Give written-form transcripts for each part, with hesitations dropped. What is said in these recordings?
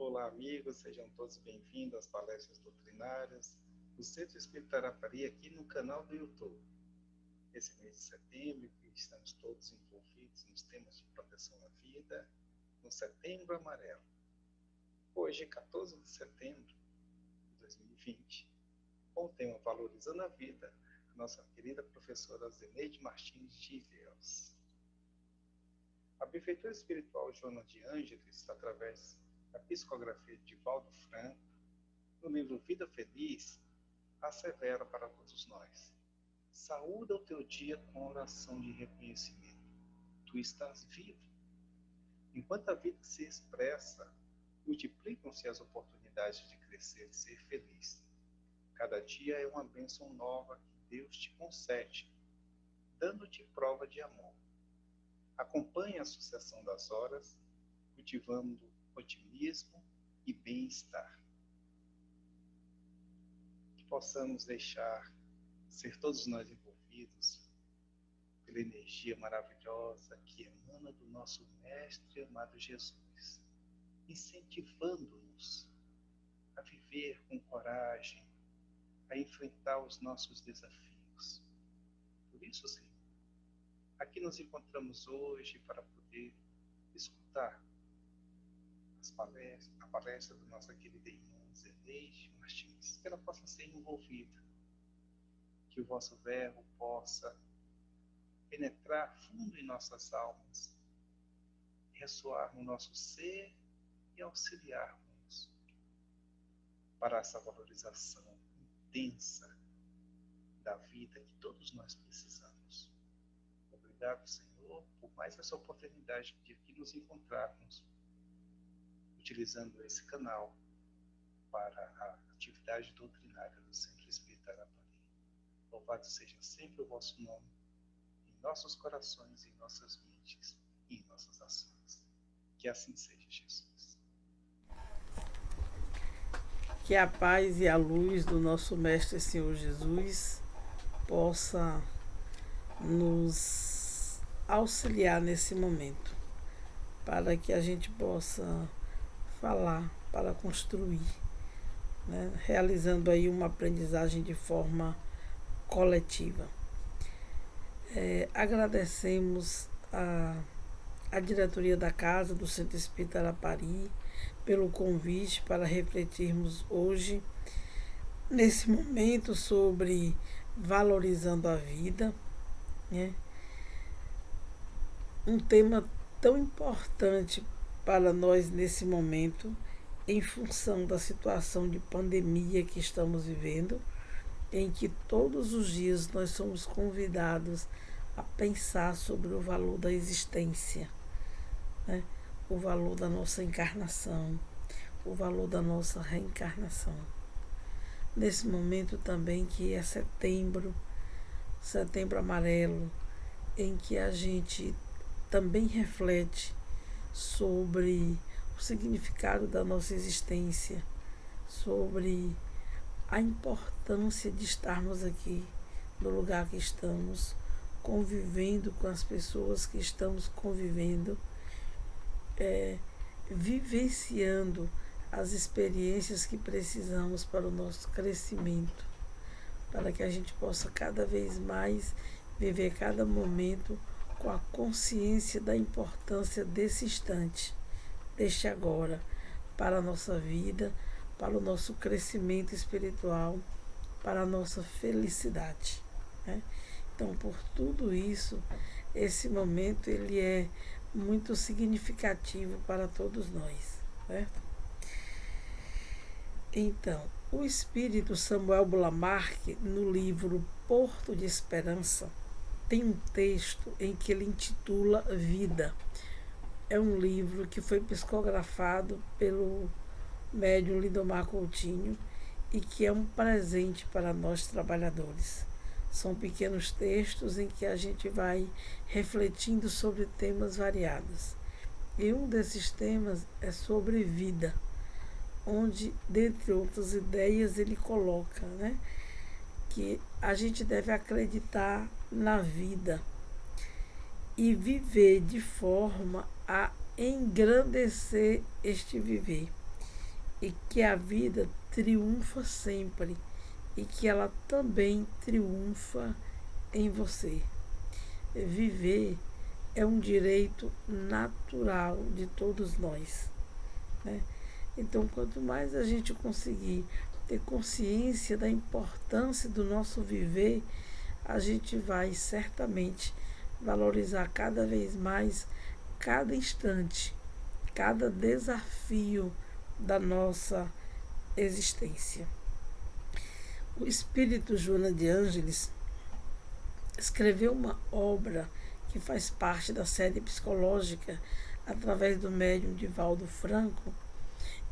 Olá, amigos, sejam todos bem-vindos às palestras doutrinárias do Centro Espírita Arapari aqui no canal do YouTube. Esse mês de setembro, que estamos todos envolvidos nos temas de proteção à vida, no Setembro Amarelo. Hoje, 14 de setembro de 2020, com o tema Valorizando a Vida, a nossa querida professora Zeneide Martins de Ilhéus. A benfeitora espiritual Joana de Ângeles, através da psicografia de Valdo Franco, no livro Vida Feliz, assevera para todos nós: saúda o teu dia com oração de reconhecimento. Tu estás vivo. Enquanto a vida se expressa, multiplicam-se as oportunidades de crescer e ser feliz. Cada dia é uma bênção nova que Deus te concede, dando-te prova de amor. Acompanhe a sucessão das horas, cultivando otimismo e bem-estar. Que possamos deixar ser todos nós envolvidos pela energia maravilhosa que emana do nosso Mestre amado Jesus, incentivando-nos a viver com coragem, a enfrentar os nossos desafios. Por isso, Senhor, aqui nos encontramos hoje para poder escutar a palestra da nossa querida irmã Zeneide Martins, que ela possa ser envolvida, que o vosso verbo possa penetrar fundo em nossas almas, ressoar no nosso ser e auxiliar-nos para essa valorização intensa da vida que todos nós precisamos. Obrigado, Senhor, por mais essa oportunidade de aqui nos encontrarmos, utilizando esse canal para a atividade doutrinária do Centro Espírita Arapari. Louvado seja sempre o vosso nome, em nossos corações, em nossas mentes e em nossas ações. Que assim seja, Jesus. Que a paz e a luz do nosso Mestre Senhor Jesus possa nos auxiliar nesse momento, para que a gente possa falar, para construir, né? Realizando aí uma aprendizagem de forma coletiva. Agradecemos a diretoria da Casa do Centro Espírita Arapari pelo convite para refletirmos hoje, nesse momento, sobre valorizando a vida, né? Um tema tão importante para nós nesse momento, em função da situação de pandemia que estamos vivendo, em que todos os dias nós somos convidados a pensar sobre o valor da existência, né? O valor da nossa encarnação, o valor da nossa reencarnação. Nesse momento também que é setembro amarelo, em que a gente também reflete sobre o significado da nossa existência, sobre a importância de estarmos aqui no lugar que estamos, convivendo com as pessoas que estamos convivendo, vivenciando as experiências que precisamos para o nosso crescimento, para que a gente possa cada vez mais viver cada momento com a consciência da importância desse instante, deste agora, para a nossa vida, para o nosso crescimento espiritual, para a nossa felicidade, né? Então, por tudo isso, esse momento ele é muito significativo para todos nós, certo? Então, o espírito Samuel Bulamarque, no livro Porto de Esperança, tem um texto em que ele intitula Vida. É um livro que foi psicografado pelo médium Lindomar Coutinho e que é um presente para nós trabalhadores. São pequenos textos em que a gente vai refletindo sobre temas variados. E um desses temas é sobre vida, onde, dentre outras ideias, ele coloca, né, que a gente deve acreditar na vida e viver de forma a engrandecer este viver. e que a vida triunfa sempre e que ela também triunfa em você. Viver é um direito natural de todos nós, né? Então, quanto mais a gente conseguir ter consciência da importância do nosso viver, a gente vai certamente valorizar cada vez mais cada instante, cada desafio da nossa existência. O espírito Joana de Ângeles escreveu uma obra que faz parte da série psicológica através do médium Divaldo Franco,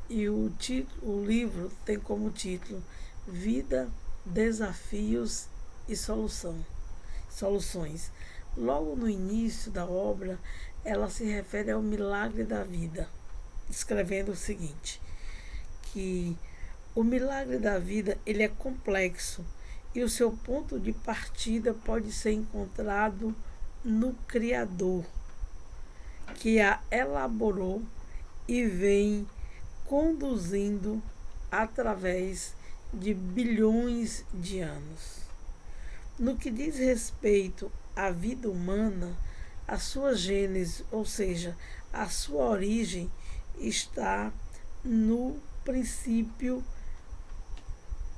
e o livro tem como título Vida, Desafios e Soluções. Logo no início da obra, ela se refere ao milagre da vida, escrevendo o seguinte, que o milagre da vida ele é complexo e o seu ponto de partida pode ser encontrado no Criador, que a elaborou e vem conduzindo através de bilhões de anos. No que diz respeito à vida humana, a sua gênese, ou seja, a sua origem, está no princípio,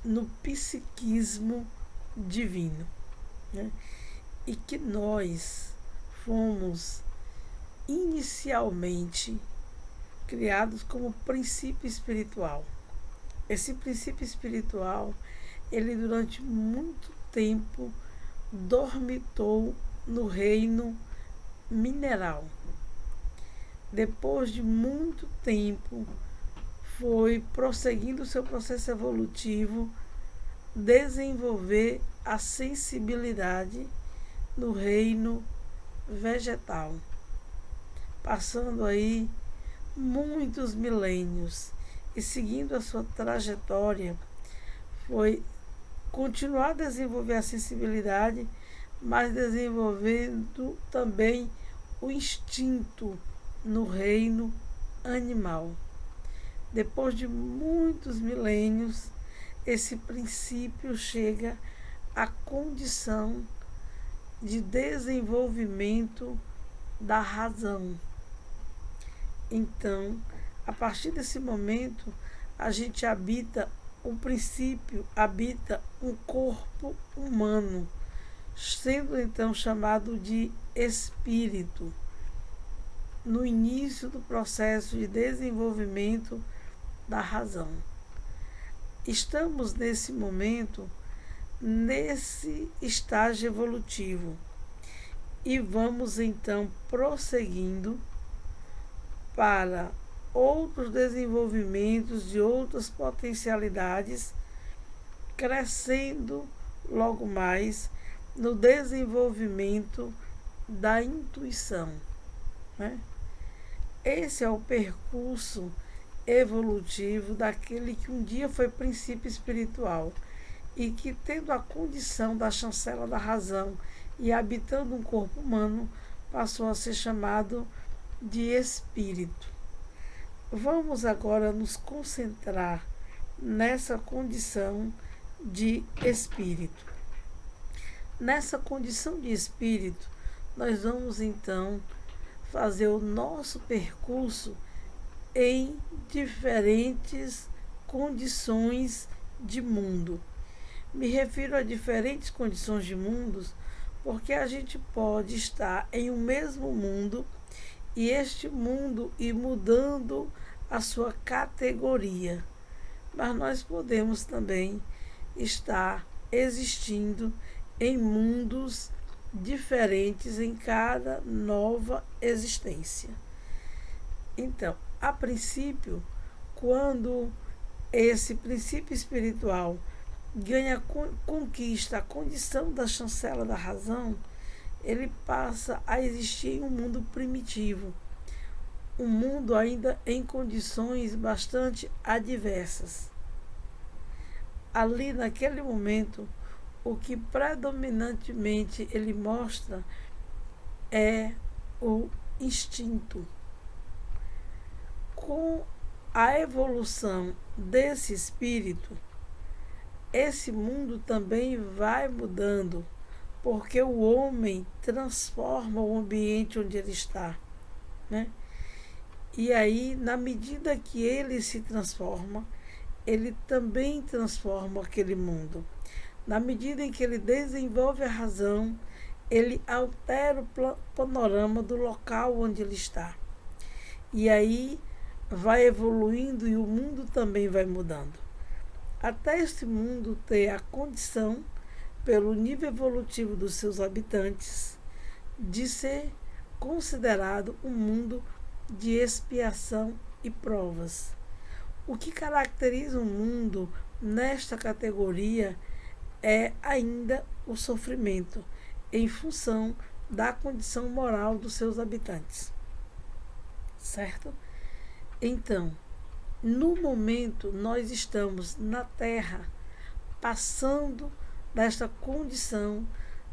no psiquismo divino, né? E que nós fomos inicialmente criados como princípio espiritual. Esse princípio espiritual, ele durante muito tempo dormitou no reino mineral. Depois de muito tempo, foi prosseguindo o seu processo evolutivo, desenvolver a sensibilidade no reino vegetal, passando aí muitos milênios e seguindo a sua trajetória, foi continuar a desenvolver a sensibilidade, mas desenvolvendo também o instinto no reino animal. Depois de muitos milênios, esse princípio chega à condição de desenvolvimento da razão. Então, a partir desse momento, a gente habita um princípio, habita um corpo humano, sendo então chamado de espírito, no início do processo de desenvolvimento da razão. Estamos nesse momento, nesse estágio evolutivo, e vamos então prosseguindo para outros desenvolvimentos de outras potencialidades, crescendo logo mais no desenvolvimento da intuição, né? Esse é o percurso evolutivo daquele que um dia foi princípio espiritual e que, tendo a condição da chancela da razão e habitando um corpo humano, passou a ser chamado de espírito. Vamos agora nos concentrar nessa condição de espírito. Nessa condição de espírito, nós vamos então fazer o nosso percurso em diferentes condições de mundo. Me refiro a diferentes condições de mundos porque a gente pode estar em um mesmo mundo e este mundo ir mudando a sua categoria. Mas nós podemos também estar existindo em mundos diferentes em cada nova existência. Então, a princípio, quando esse princípio espiritual conquista a condição da chancela da razão, ele passa a existir em um mundo primitivo, um mundo ainda em condições bastante adversas. Ali, naquele momento, o que predominantemente ele mostra é o instinto. Com a evolução desse espírito, esse mundo também vai mudando, porque o homem transforma o ambiente onde ele está, né? E aí, na medida que ele se transforma, ele também transforma aquele mundo. Na medida em que ele desenvolve a razão, ele altera o panorama do local onde ele está. E aí vai evoluindo e o mundo também vai mudando. Até este mundo ter a condição, pelo nível evolutivo dos seus habitantes, de ser considerado um mundo de expiação e provas. O que caracteriza o mundo nesta categoria é ainda o sofrimento, em função da condição moral dos seus habitantes. Certo? Então, no momento, nós estamos na Terra, passando desta condição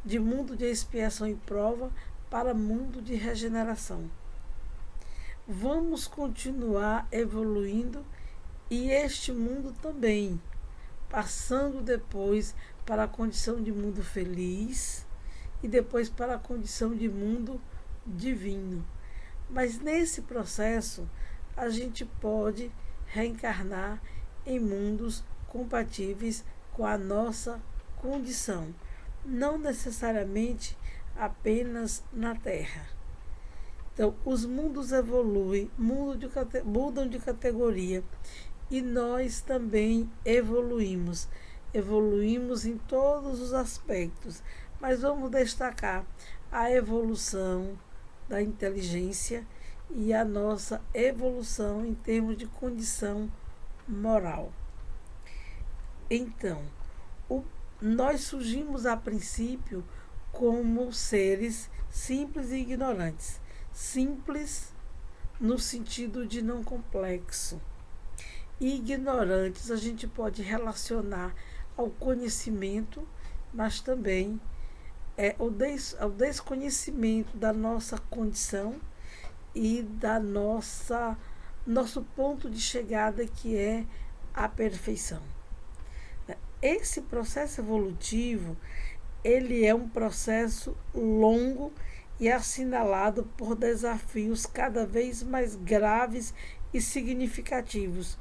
de mundo de expiação e prova para mundo de regeneração. Vamos continuar evoluindo e este mundo também, passando depois para a condição de mundo feliz e depois para a condição de mundo divino. Mas nesse processo, a gente pode reencarnar em mundos compatíveis com a nossa condição, não necessariamente apenas na Terra. Então, os mundos evoluem, mudam de categoria e nós também evoluímos. Evoluímos em todos os aspectos, mas vamos destacar a evolução da inteligência e a nossa evolução em termos de condição moral. Então, nós surgimos a princípio como seres simples e ignorantes. Simples no sentido de não complexo. E ignorantes a gente pode relacionar ao conhecimento, mas também ao desconhecimento da nossa condição e da nosso ponto de chegada, que é a perfeição. Esse processo evolutivo, ele é um processo longo e assinalado por desafios cada vez mais graves e significativos,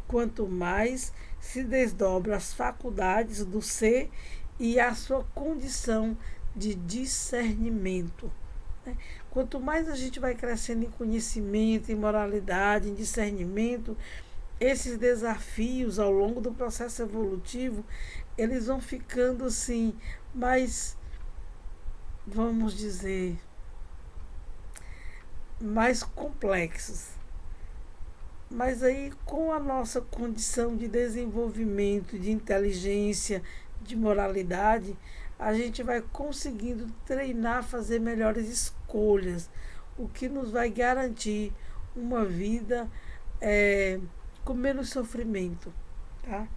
quanto mais se desdobram as faculdades do ser e a sua condição de discernimento. Quanto mais a gente vai crescendo em conhecimento, em moralidade, em discernimento, esses desafios ao longo do processo evolutivo, eles vão ficando assim, mais, vamos dizer, mais complexos. Mas aí, com a nossa condição de desenvolvimento, de inteligência, de moralidade, a gente vai conseguindo treinar a fazer melhores escolhas, o que nos vai garantir uma vida com menos sofrimento. Tá?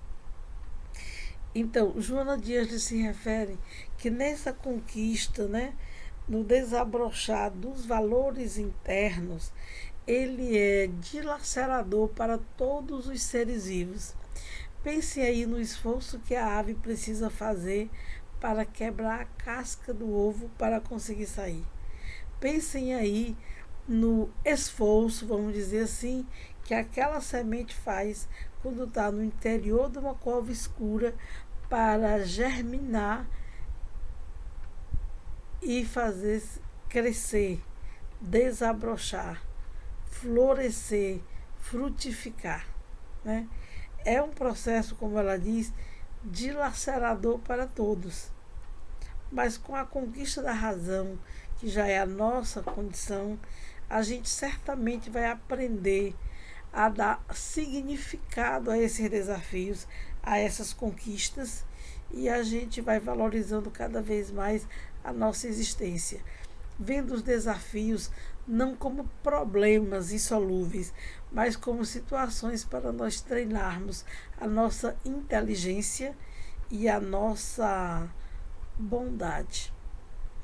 Então, Joana de Ângeles se refere que nessa conquista, né, no desabrochar dos valores internos, ele é dilacerador para todos os seres vivos. Pensem aí no esforço que a ave precisa fazer para quebrar a casca do ovo para conseguir sair. Pensem aí no esforço, vamos dizer assim, que aquela semente faz quando está no interior de uma cova escura para germinar e fazer crescer, desabrochar, florescer, frutificar. Né? É um processo, como ela diz, dilacerador para todos. Mas com a conquista da razão, que já é a nossa condição, a gente certamente vai aprender a dar significado a esses desafios, a essas conquistas, e a gente vai valorizando cada vez mais a nossa existência, vendo os desafios não como problemas insolúveis, mas como situações para nós treinarmos a nossa inteligência e a nossa bondade.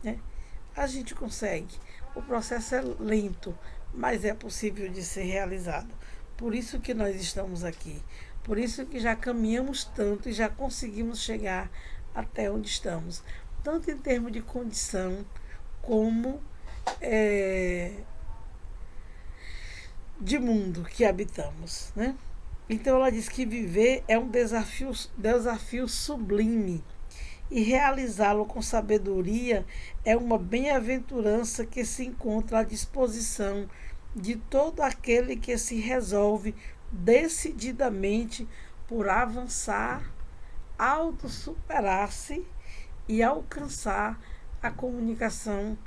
Né? A gente consegue. O processo é lento, mas é possível de ser realizado. Por isso que nós estamos aqui. Por isso que já caminhamos tanto e já conseguimos chegar até onde estamos. Tanto em termos de condição, como de mundo que habitamos, né? Então ela diz que viver é um desafio sublime e realizá-lo com sabedoria é uma bem-aventurança que se encontra à disposição de todo aquele que se resolve decididamente por avançar, autossuperar-se e alcançar a comunicação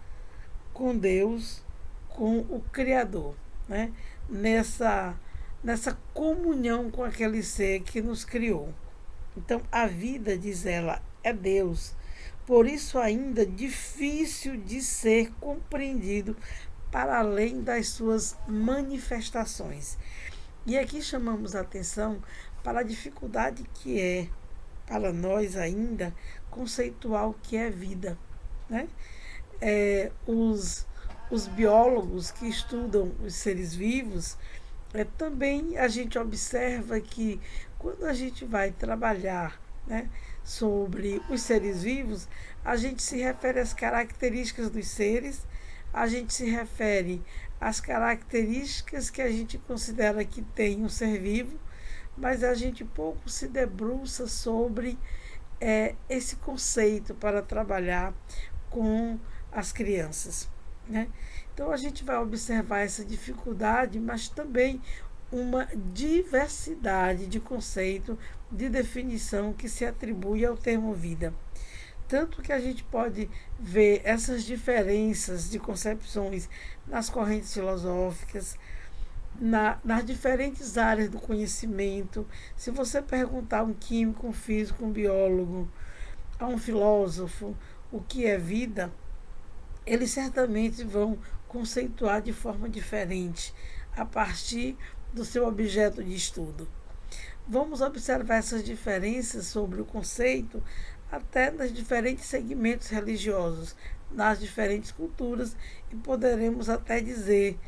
com Deus, com o Criador, né? Nessa comunhão com aquele ser que nos criou. Então, a vida, diz ela, é Deus. Por isso, ainda difícil de ser compreendido para além das suas manifestações. E aqui chamamos a atenção para a dificuldade que é, para nós ainda, conceituar o que é vida, né? Os biólogos que estudam os seres vivos, também a gente observa que quando a gente vai trabalhar, né, sobre os seres vivos, a gente se refere às características dos seres, a gente se refere às características que a gente considera que tem um ser vivo, mas a gente pouco se debruça sobre esse conceito para trabalhar com as crianças, né? Então a gente vai observar essa dificuldade, mas também uma diversidade de conceito, de definição que se atribui ao termo vida. Tanto que a gente pode ver essas diferenças de concepções nas correntes filosóficas, nas diferentes áreas do conhecimento. Se você perguntar a um químico, um físico, um biólogo, a um filósofo o que é vida, eles certamente vão conceituar de forma diferente, a partir do seu objeto de estudo. Vamos observar essas diferenças sobre o conceito até nos diferentes segmentos religiosos, nas diferentes culturas, e poderemos até dizer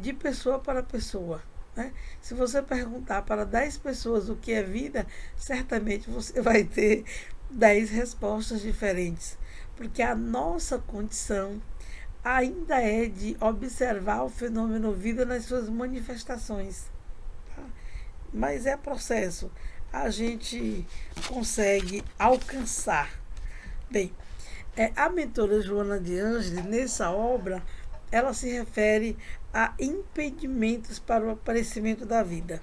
de pessoa para pessoa, né? Se você perguntar para 10 pessoas o que é vida, certamente você vai ter 10 respostas diferentes, porque a nossa condição ainda é de observar o fenômeno vida nas suas manifestações. Tá? Mas é processo, a gente consegue alcançar. Bem, a mentora Joana de Ângeles, nessa obra, ela se refere a impedimentos para o aparecimento da vida.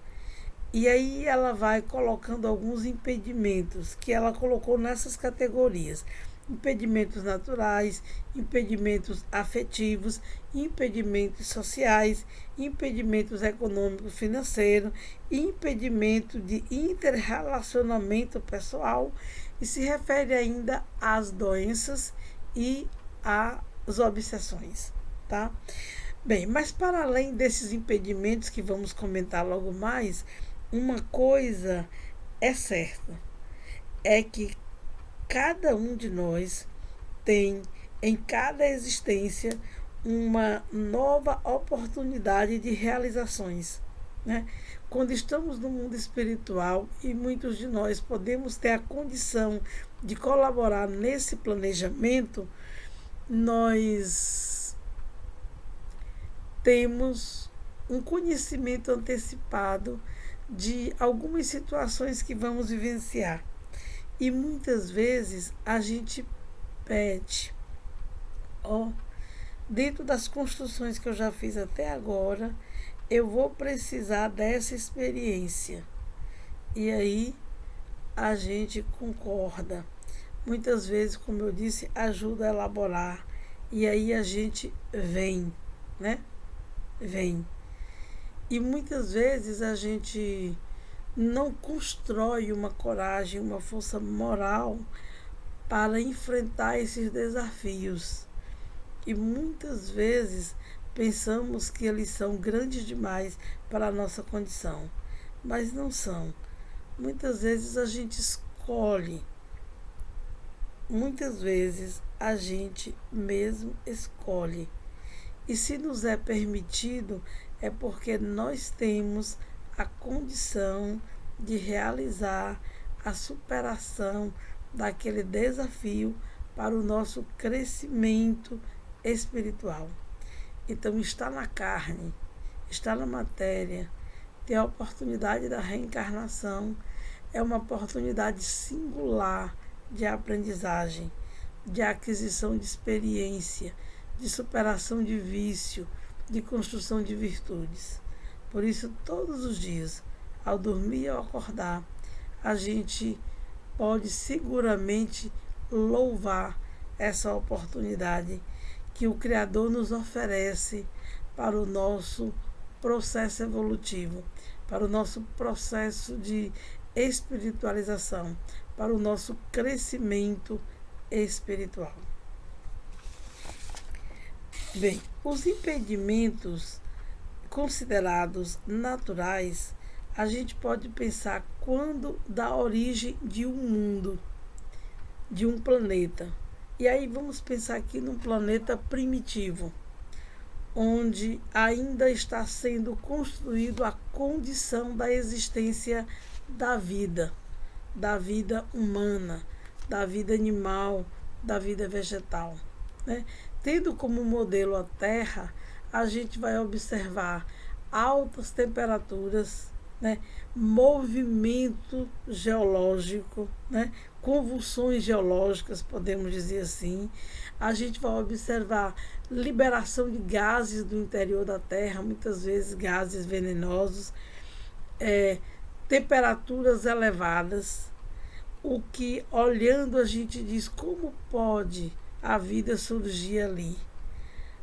E aí ela vai colocando alguns impedimentos que ela colocou nessas categorias: impedimentos naturais, impedimentos afetivos, impedimentos sociais, impedimentos econômicos financeiros, impedimento de interrelacionamento pessoal, e se refere ainda às doenças e às obsessões, tá? Bem, mas para além desses impedimentos que vamos comentar logo mais, uma coisa é certa, é que cada um de nós tem em cada existência uma nova oportunidade de realizações, né? Quando estamos no mundo espiritual, e muitos de nós podemos ter a condição de colaborar nesse planejamento, nós temos um conhecimento antecipado de algumas situações que vamos vivenciar. E muitas vezes a gente pede, dentro das construções que eu já fiz até agora, eu vou precisar dessa experiência. E aí a gente concorda. Muitas vezes, como eu disse, ajuda a elaborar. E aí a gente vem, né? Vem. E muitas vezes a gente não constrói uma coragem, uma força moral para enfrentar esses desafios. E muitas vezes pensamos que eles são grandes demais para a nossa condição, mas não são. Muitas vezes a gente escolhe, muitas vezes a gente mesmo escolhe. E se nos é permitido é porque nós temos a condição de realizar a superação daquele desafio para o nosso crescimento espiritual. Então, está na carne, está na matéria, ter a oportunidade da reencarnação é uma oportunidade singular de aprendizagem, de aquisição de experiência, de superação de vício, de construção de virtudes. Por isso, todos os dias, ao dormir e ao acordar, a gente pode seguramente louvar essa oportunidade que o Criador nos oferece para o nosso processo evolutivo, para o nosso processo de espiritualização, para o nosso crescimento espiritual. Bem, os impedimentos considerados naturais, a gente pode pensar quando dá origem de um mundo, de um planeta. E aí vamos pensar aqui num planeta primitivo, onde ainda está sendo construído a condição da existência da vida humana, da vida animal, da vida vegetal, né? Tendo como modelo a Terra, a gente vai observar altas temperaturas, né? Movimento geológico, né? Convulsões geológicas, podemos dizer assim. A gente vai observar liberação de gases do interior da Terra, muitas vezes gases venenosos, temperaturas elevadas, o que, olhando, a gente diz como pode a vida surgir ali.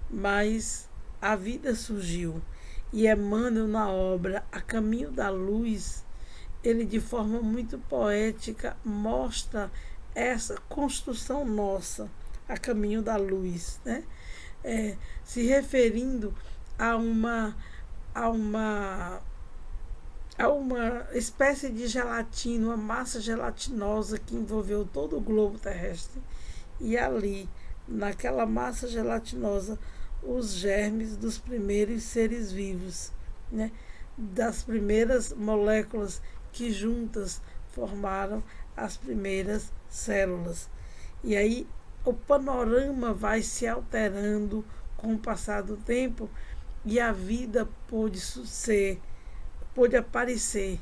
Mas a vida surgiu. E Emmanuel, na obra A Caminho da Luz, ele de forma muito poética mostra essa construção nossa, a caminho da luz, né? Se referindo a uma espécie de gelatina, uma massa gelatinosa que envolveu todo o globo terrestre. E ali, naquela massa gelatinosa, os germes dos primeiros seres vivos, né? Das primeiras moléculas que juntas formaram as primeiras células. E aí o panorama vai se alterando com o passar do tempo e a vida pôde aparecer.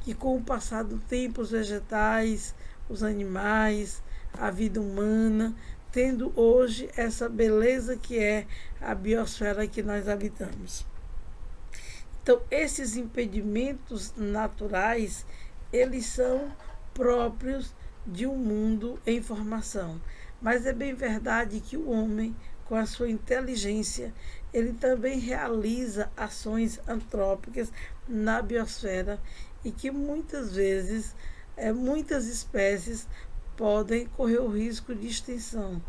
E com o passar do tempo, os vegetais, os animais, a vida humana, tendo hoje essa beleza que é a biosfera que nós habitamos. Então, esses impedimentos naturais, eles são próprios de um mundo em formação. Mas é bem verdade que o homem, com a sua inteligência, ele também realiza ações antrópicas na biosfera e que muitas vezes, muitas espécies podem correr o risco de extinção.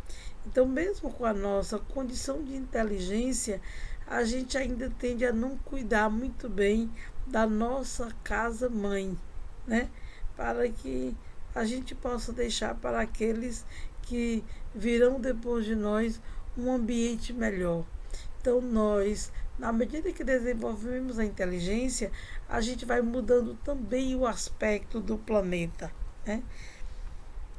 Então, mesmo com a nossa condição de inteligência, a gente ainda tende a não cuidar muito bem da nossa casa-mãe, né? Para que a gente possa deixar para aqueles que virão depois de nós um ambiente melhor. Então, nós, na medida que desenvolvemos a inteligência, a gente vai mudando também o aspecto do planeta, né?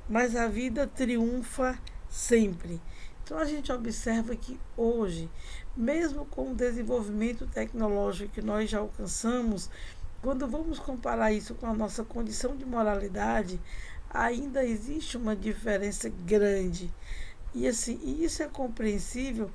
Mas a vida triunfa sempre. Então a gente observa que hoje, mesmo com o desenvolvimento tecnológico que nós já alcançamos, quando vamos comparar isso com a nossa condição de moralidade, ainda existe uma diferença grande. E assim, isso é compreensível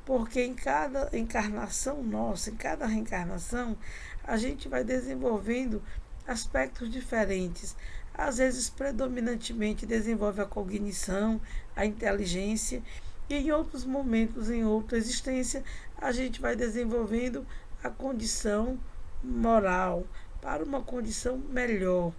porque em cada encarnação nossa, em cada reencarnação, a gente vai desenvolvendo aspectos diferentes. Às vezes, predominantemente, desenvolve a cognição, a inteligência, e em outros momentos, em outra existência, a gente vai desenvolvendo a condição moral para uma condição melhor.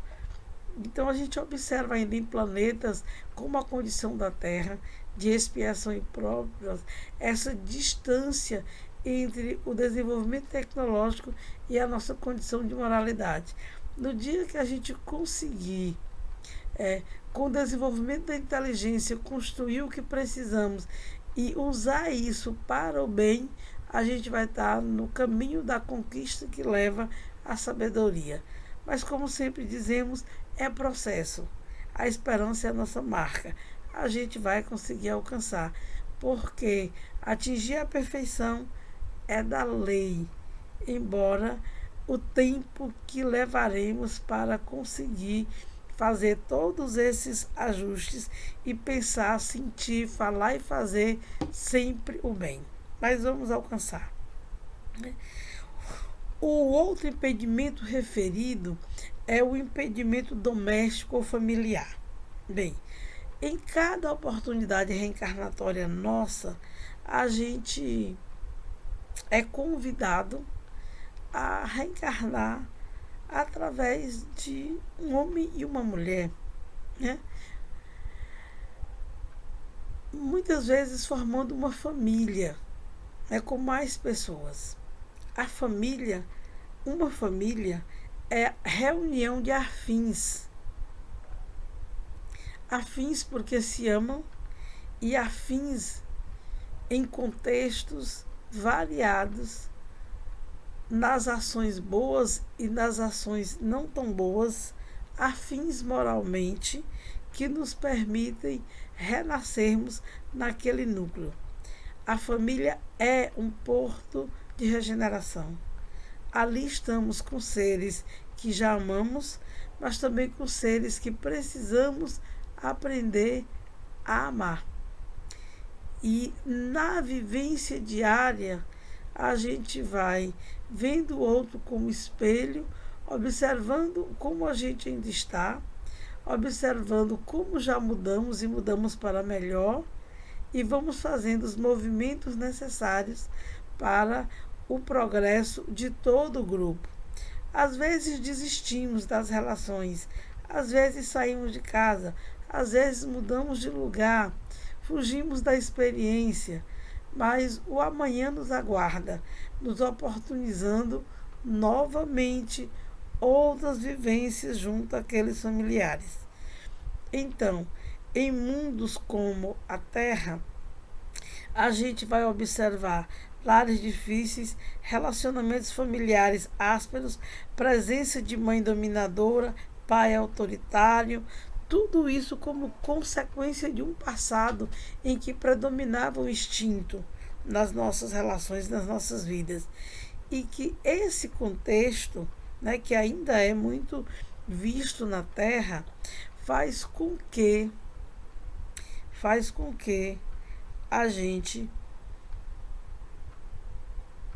Então, a gente observa ainda em planetas como a condição da Terra, de expiação e provas, essa distância entre o desenvolvimento tecnológico e a nossa condição de moralidade. No dia que a gente conseguir, com o desenvolvimento da inteligência, construir o que precisamos e usar isso para o bem, a gente vai estar no caminho da conquista que leva à sabedoria. Mas, como sempre dizemos, é processo. A esperança é a nossa marca. A gente vai conseguir alcançar, porque atingir a perfeição é da lei, embora o tempo que levaremos para conseguir fazer todos esses ajustes e pensar, sentir, falar e fazer sempre o bem. Mas vamos alcançar. O outro impedimento referido é o impedimento doméstico ou familiar. Bem, em cada oportunidade reencarnatória nossa, a gente é convidado a reencarnar através de um homem e uma mulher, né? Muitas vezes formando uma família, com mais pessoas. A família, uma família, é reunião de afins. Afins porque se amam e afins em contextos variados, nas ações boas e nas ações não tão boas, afins moralmente, que nos permitem renascermos naquele núcleo. A família é um porto de regeneração. Ali estamos com seres que já amamos, mas também com seres que precisamos aprender a amar. E na vivência diária, a gente vai vendo o outro como espelho, observando como a gente ainda está, observando como já mudamos e mudamos para melhor, e vamos fazendo os movimentos necessários para o progresso de todo o grupo. Às vezes desistimos das relações, às vezes saímos de casa, às vezes mudamos de lugar, fugimos da experiência, mas o amanhã nos aguarda, nos oportunizando novamente outras vivências junto àqueles familiares. Então, em mundos como a Terra, a gente vai observar lares difíceis, relacionamentos familiares ásperos, presença de mãe dominadora, pai autoritário, tudo isso como consequência de um passado em que predominava o instinto nas nossas relações, nas nossas vidas. E que esse contexto, que ainda é muito visto na Terra, faz com que a gente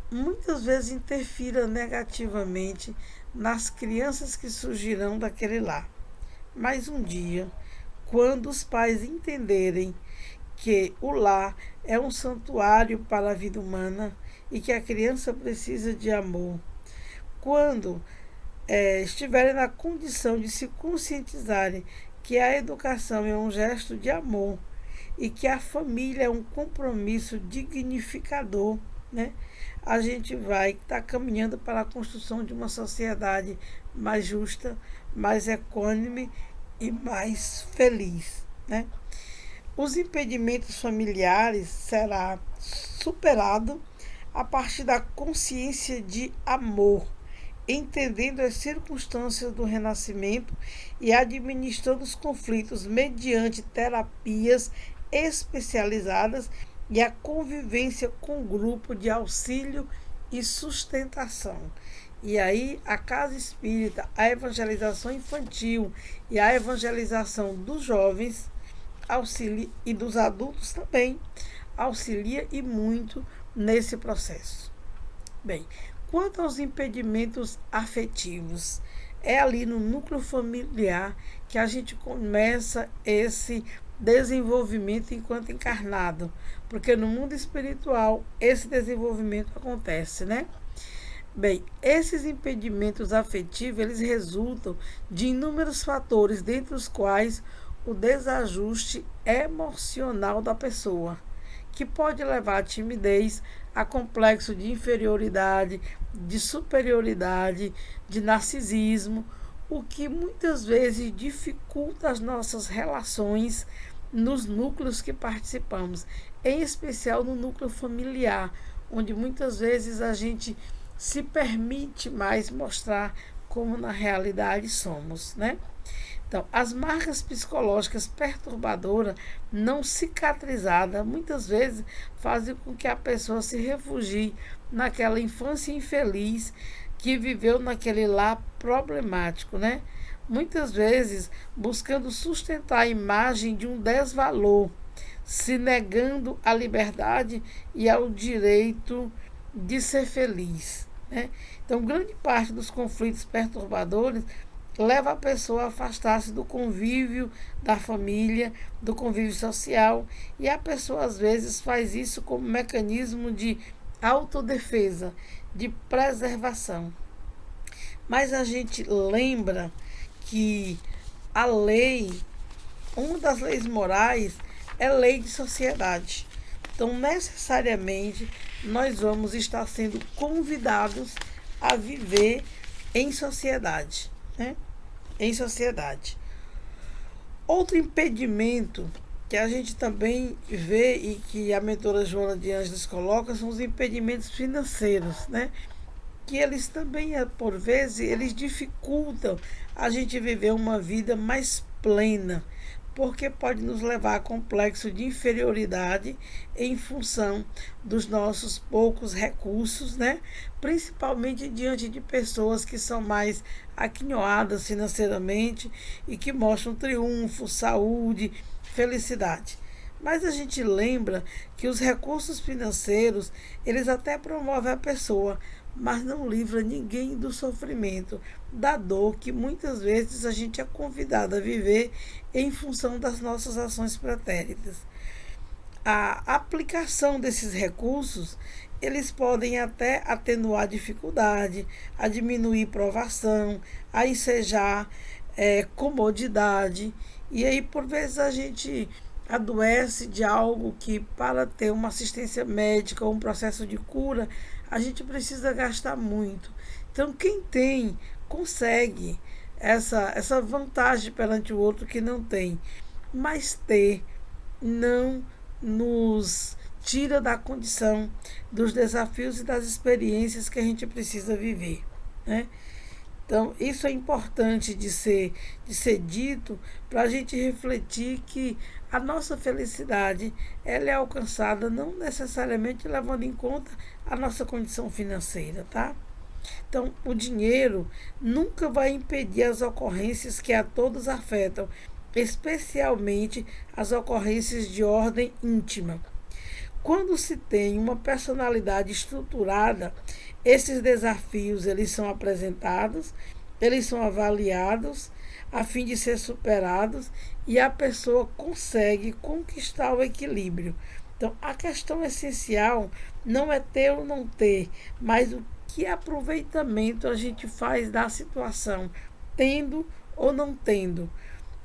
muitas vezes interfira negativamente nas crianças que surgirão daquele lar. Mas um dia, quando os pais entenderem que o lar é um santuário para a vida humana e que a criança precisa de amor, quando estiverem na condição de se conscientizarem que a educação é um gesto de amor e que a família é um compromisso dignificador, a gente vai estar caminhando para a construção de uma sociedade mais justa, mais equânime e mais feliz. Os impedimentos familiares será superado a partir da consciência de amor, entendendo as circunstâncias do renascimento e administrando os conflitos mediante terapias especializadas e a convivência com o grupo de auxílio e sustentação. E aí a casa espírita, a evangelização infantil e a evangelização dos jovens auxilia, e dos adultos também, auxilia e muito nesse processo. Bem, quanto aos impedimentos afetivos, é ali no núcleo familiar que a gente começa esse desenvolvimento enquanto encarnado, porque no mundo espiritual esse desenvolvimento acontece, Bem, esses impedimentos afetivos, eles resultam de inúmeros fatores, dentre os quais o desajuste emocional da pessoa, que pode levar a timidez, a complexo de inferioridade, de superioridade, de narcisismo, o que muitas vezes dificulta as nossas relações nos núcleos que participamos, em especial no núcleo familiar, onde muitas vezes a gente se permite mais mostrar como na realidade somos, né? Então, as marcas psicológicas perturbadoras não cicatrizadas muitas vezes fazem com que a pessoa se refugie naquela infância infeliz que viveu naquele lar problemático, né? Muitas vezes buscando sustentar a imagem de um desvalor, se negando à liberdade e ao direito de ser feliz, né? Então, grande parte dos conflitos perturbadores leva a pessoa a afastar-se do convívio da família, do convívio social, e a pessoa às vezes faz isso como mecanismo de autodefesa, de preservação. Mas a gente lembra que a lei, uma das leis morais, é lei de sociedade. Então, necessariamente, nós vamos estar sendo convidados a viver em sociedade, né? Em sociedade. Outro impedimento que a gente também vê e que a mentora Joana de Ângeles coloca são os impedimentos financeiros, né? Que eles também, por vezes, eles dificultam a gente viver uma vida mais plena, porque pode nos levar a complexo de inferioridade em função dos nossos poucos recursos, né? Principalmente diante de pessoas que são mais aquinhoadas financeiramente e que mostram triunfo, saúde, felicidade. Mas a gente lembra que os recursos financeiros, eles até promovem a pessoa, mas não livra ninguém do sofrimento, da dor que muitas vezes a gente é convidado a viver em função das nossas ações pretéritas. A aplicação desses recursos, eles podem até atenuar a dificuldade, a diminuir provação, a ensejar comodidade, e aí por vezes a gente adoece de algo que, para ter uma assistência médica ou um processo de cura, a gente precisa gastar muito. Então, quem tem, consegue essa vantagem perante o outro que não tem. Mas ter não nos tira da condição dos desafios e das experiências que a gente precisa viver, né? Então, isso é importante de ser dito para a gente refletir que a nossa felicidade ela é alcançada não necessariamente levando em conta a nossa condição financeira, tá? Então, o dinheiro nunca vai impedir as ocorrências que a todos afetam, especialmente as ocorrências de ordem íntima. Quando se tem uma personalidade estruturada, esses desafios eles são apresentados, eles são avaliados a fim de ser superados e a pessoa consegue conquistar o equilíbrio. Então, a questão essencial não é ter ou não ter, mas o que aproveitamento a gente faz da situação, tendo ou não tendo.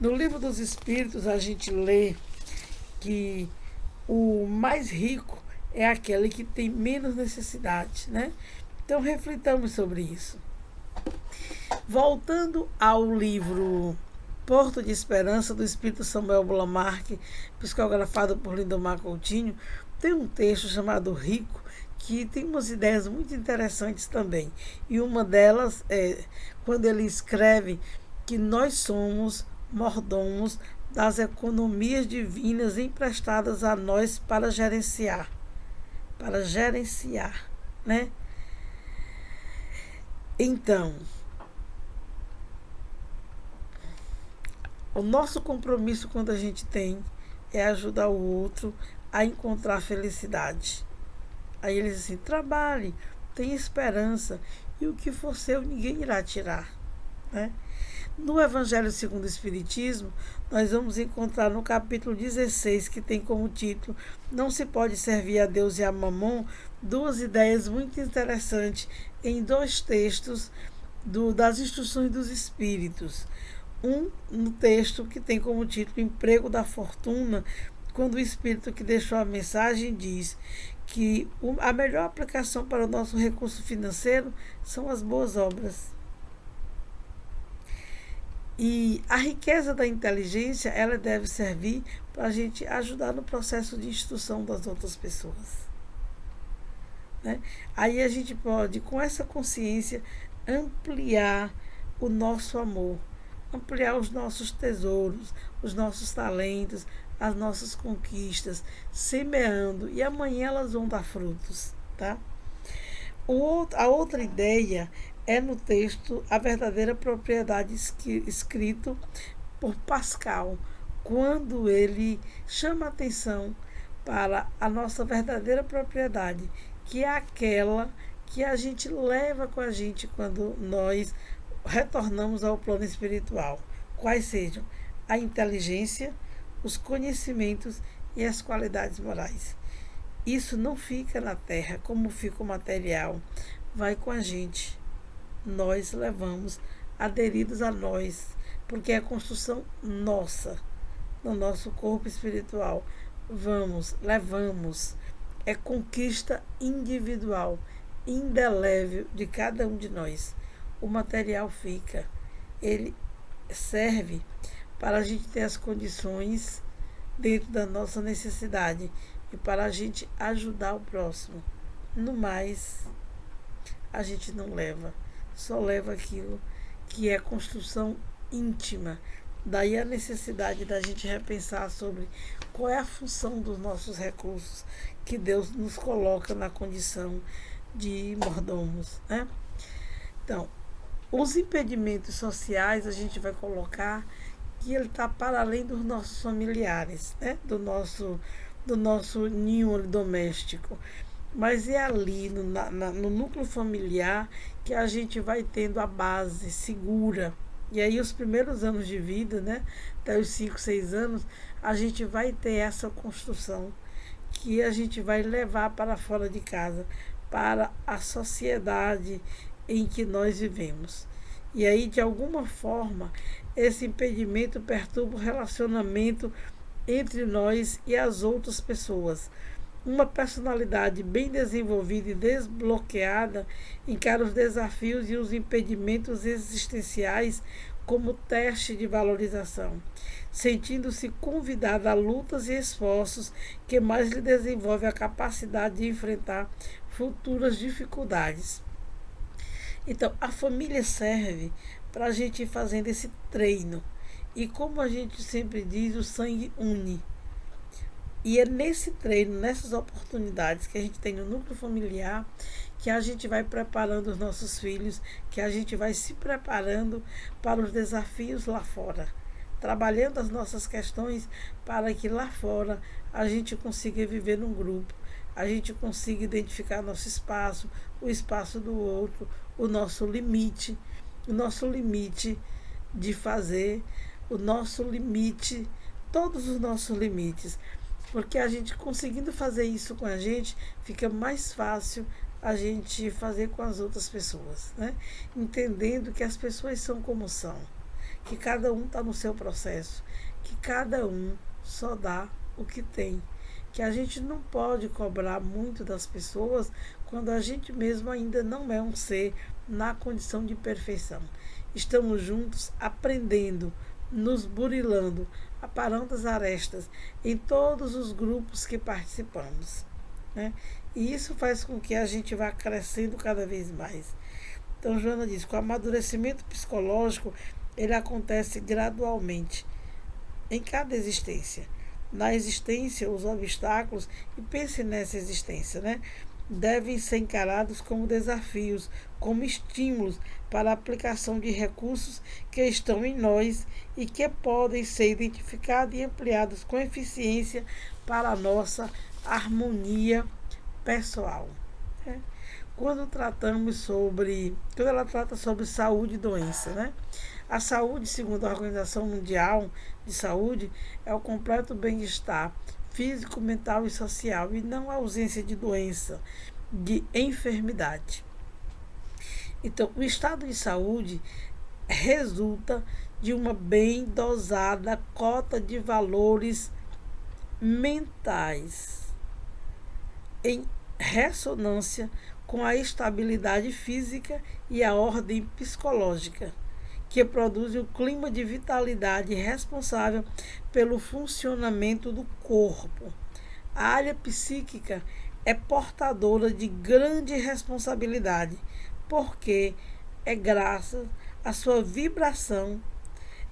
No Livro dos Espíritos, a gente lê que o mais rico é aquele que tem menos necessidade, né? Então, reflitamos sobre isso. Voltando ao livro Porto de Esperança, do Espírito Samuel Bulamarque, psicografado por Lindomar Coutinho, tem um texto chamado Rico, que tem umas ideias muito interessantes também. E uma delas é quando ele escreve que nós somos mordomos das economias divinas emprestadas a nós para gerenciar, né? Então, o nosso compromisso quando a gente tem é ajudar o outro a encontrar felicidade. Aí ele diz assim, trabalhe, tenha esperança, e o que for seu ninguém irá tirar, né? No Evangelho segundo o Espiritismo, nós vamos encontrar no capítulo 16, que tem como título Não se pode servir a Deus e a Mamon, duas ideias muito interessantes em dois textos das instruções dos Espíritos. Um no texto que tem como título Emprego da Fortuna, quando o Espírito que deixou a mensagem diz que a melhor aplicação para o nosso recurso financeiro são as boas obras. E a riqueza da inteligência, ela deve servir para a gente ajudar no processo de instrução das outras pessoas. né? Aí a gente pode, com essa consciência, ampliar o nosso amor, ampliar os nossos tesouros, os nossos talentos, as nossas conquistas, semeando, e amanhã elas vão dar frutos, tá? A outra ideia é no texto A Verdadeira Propriedade, escrito por Pascal, quando ele chama a atenção para a nossa verdadeira propriedade, que é aquela que a gente leva com a gente quando nós retornamos ao plano espiritual. Quais sejam a inteligência, os conhecimentos e as qualidades morais. Isso não fica na terra como fica o material, vai com a gente. Nós levamos, aderidos a nós, porque é a construção nossa, no nosso corpo espiritual. Levamos. É conquista individual, indelével de cada um de nós. O material fica. Ele serve para a gente ter as condições dentro da nossa necessidade e para a gente ajudar o próximo. No mais, a gente não leva. Só leva aquilo que é construção íntima. Daí a necessidade da gente repensar sobre qual é a função dos nossos recursos que Deus nos coloca na condição de mordomos, né? Então, os impedimentos sociais a gente vai colocar que ele está para além dos nossos familiares, né? do nosso ninho doméstico. Mas é ali, no núcleo familiar, que a gente vai tendo a base segura. E aí os primeiros anos de vida, né, até os 5, 6 anos, a gente vai ter essa construção que a gente vai levar para fora de casa, para a sociedade em que nós vivemos. E aí, de alguma forma, esse impedimento perturba o relacionamento entre nós e as outras pessoas. Uma personalidade bem desenvolvida e desbloqueada encara os desafios e os impedimentos existenciais como teste de valorização, sentindo-se convidada a lutas e esforços que mais lhe desenvolve a capacidade de enfrentar futuras dificuldades. Então, a família serve para a gente ir fazendo esse treino. E como a gente sempre diz, o sangue une. E é nesse treino, nessas oportunidades que a gente tem no núcleo familiar, que a gente vai preparando os nossos filhos, que a gente vai se preparando para os desafios lá fora, trabalhando as nossas questões para que lá fora a gente consiga viver num grupo, a gente consiga identificar nosso espaço, o espaço do outro, o nosso limite de fazer, o nosso limite, todos os nossos limites. Porque a gente conseguindo fazer isso com a gente, fica mais fácil a gente fazer com as outras pessoas, né? Entendendo que as pessoas são como são, que cada um está no seu processo, que cada um só dá o que tem, que a gente não pode cobrar muito das pessoas quando a gente mesmo ainda não é um ser na condição de perfeição. Estamos juntos aprendendo, nos burilando, aparando as arestas em todos os grupos que participamos, né? E isso faz com que a gente vá crescendo cada vez mais. Então, Joana diz que o amadurecimento psicológico ele acontece gradualmente em cada existência. Na existência, os obstáculos, e pense nessa existência, né, devem ser encarados como desafios, como estímulos para a aplicação de recursos que estão em nós e que podem ser identificados e ampliados com eficiência para a nossa harmonia pessoal. Quando ela trata sobre saúde e doença, né? A saúde, segundo a Organização Mundial de Saúde, é o completo bem-estar físico, mental e social, e não a ausência de doença, de enfermidade. Então, o estado de saúde resulta de uma bem dosada cota de valores mentais em ressonância com a estabilidade física e a ordem psicológica, que produz o clima de vitalidade responsável pelo funcionamento do corpo. A área psíquica é portadora de grande responsabilidade, porque é graças à sua vibração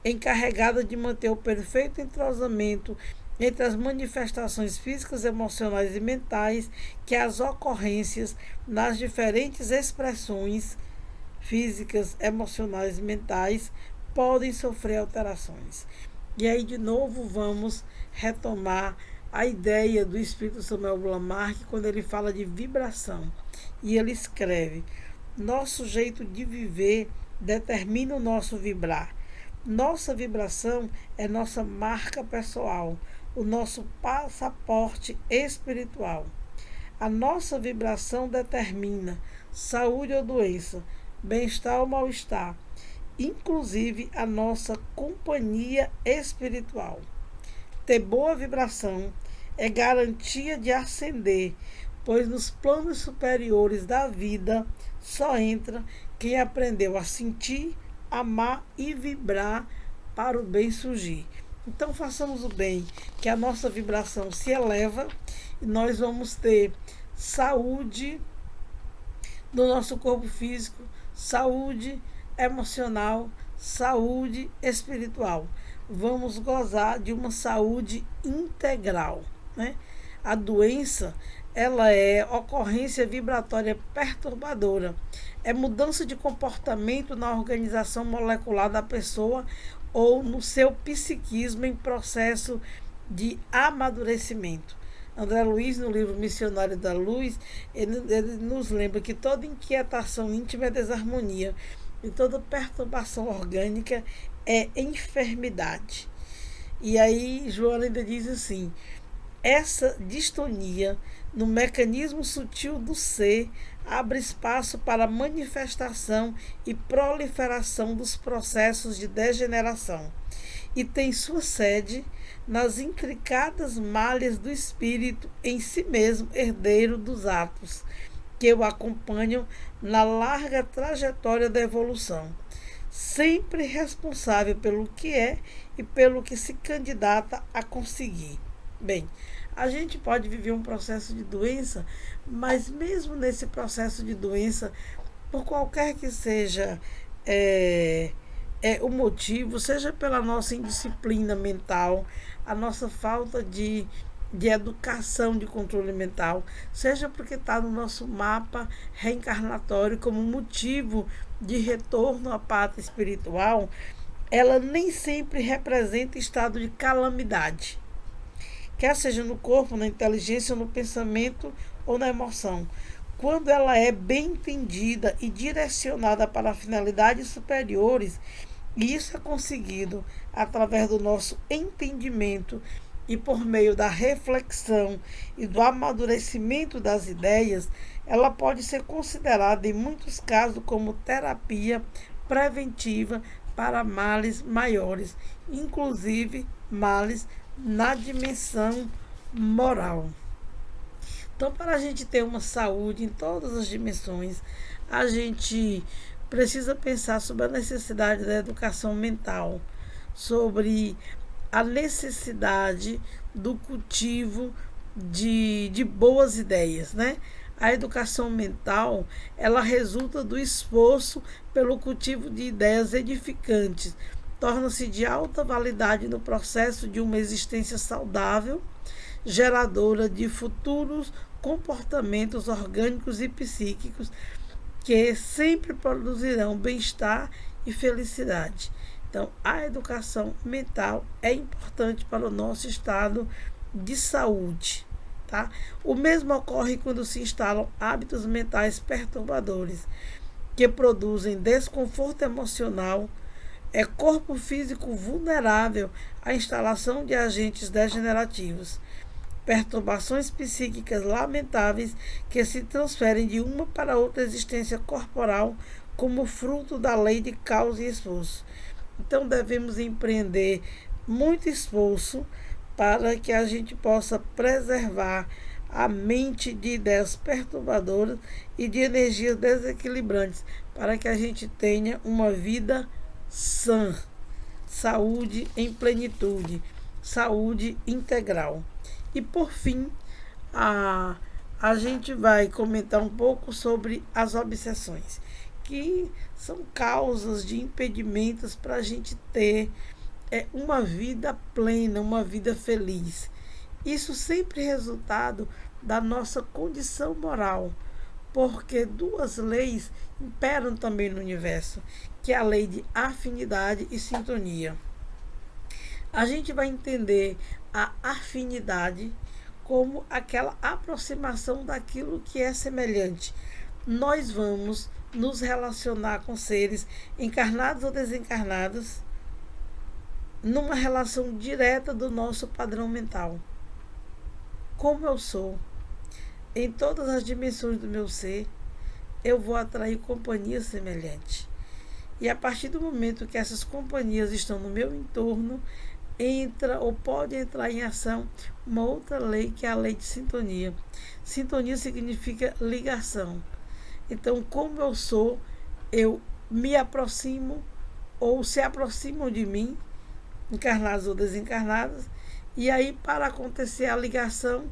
encarregada de manter o perfeito entrosamento entre as manifestações físicas, emocionais e mentais que as ocorrências nas diferentes expressões físicas, emocionais e mentais podem sofrer alterações. E aí, de novo, vamos retomar a ideia do Espírito Samuel Lamarck quando ele fala de vibração. E ele escreve: nosso jeito de viver determina o nosso vibrar. Nossa vibração é nossa marca pessoal, o nosso passaporte espiritual. A nossa vibração determina saúde ou doença, bem-estar ou mal-estar, inclusive a nossa companhia espiritual. Ter boa vibração é garantia de ascender, pois nos planos superiores da vida só entra quem aprendeu a sentir, amar e vibrar para o bem surgir. Então façamos o bem, que a nossa vibração se eleva e nós vamos ter saúde no nosso corpo físico, saúde emocional, saúde espiritual. Vamos gozar de uma saúde integral, né? A doença, ela é ocorrência vibratória perturbadora, é mudança de comportamento na organização molecular da pessoa ou no seu psiquismo em processo de amadurecimento. André Luiz, no livro Missionário da Luz, ele nos lembra que toda inquietação íntima é desarmonia e toda perturbação orgânica é enfermidade. E aí Joana ainda diz assim: essa distonia no mecanismo sutil do ser abre espaço para a manifestação e proliferação dos processos de degeneração e tem sua sede nas intricadas malhas do espírito em si mesmo herdeiro dos atos que o acompanham na larga trajetória da evolução, sempre responsável pelo que é e pelo que se candidata a conseguir. Bem, a gente pode viver um processo de doença, mas mesmo nesse processo de doença, por qualquer que seja o motivo, seja pela nossa indisciplina mental, a nossa falta de educação de controle mental, seja porque está no nosso mapa reencarnatório como motivo de retorno à pátria espiritual, ela nem sempre representa estado de calamidade, quer seja no corpo, na inteligência, no pensamento ou na emoção. Quando ela é bem entendida e direcionada para finalidades superiores, e isso é conseguido através do nosso entendimento e por meio da reflexão e do amadurecimento das ideias, ela pode ser considerada em muitos casos como terapia preventiva para males maiores, inclusive males na dimensão moral. Então, para a gente ter uma saúde em todas as dimensões, a gente precisa pensar sobre a necessidade da educação mental, sobre a necessidade do cultivo de boas ideias, né? A educação mental, ela resulta do esforço pelo cultivo de ideias edificantes, torna-se de alta validade no processo de uma existência saudável, geradora de futuros comportamentos orgânicos e psíquicos que sempre produzirão bem-estar e felicidade. Então, a educação mental é importante para o nosso estado de saúde. Tá? O mesmo ocorre quando se instalam hábitos mentais perturbadores, que produzem desconforto emocional, corpo físico vulnerável à instalação de agentes degenerativos, perturbações psíquicas lamentáveis que se transferem de uma para outra existência corporal como fruto da lei de causa e esforço. Então devemos empreender muito esforço para que a gente possa preservar a mente de ideias perturbadoras e de energias desequilibrantes, para que a gente tenha uma vida sã, saúde em plenitude, saúde integral. E por fim, a a gente vai comentar um pouco sobre as obsessões, que são causas de impedimentos para a gente ter uma vida plena, uma vida feliz. Isso sempre é resultado da nossa condição moral, porque duas leis imperam também no universo, que é a lei de afinidade e sintonia. A gente vai entender a afinidade como aquela aproximação daquilo que é semelhante. Nós vamos nos relacionar com seres encarnados ou desencarnados numa relação direta do nosso padrão mental. Como eu sou, em todas as dimensões do meu ser, eu vou atrair companhia semelhante. E a partir do momento que essas companhias estão no meu entorno, entra ou pode entrar em ação uma outra lei, que é a lei de sintonia. Sintonia significa ligação. Então, como eu sou, eu me aproximo ou se aproximam de mim, encarnados ou desencarnados, e aí para acontecer a ligação,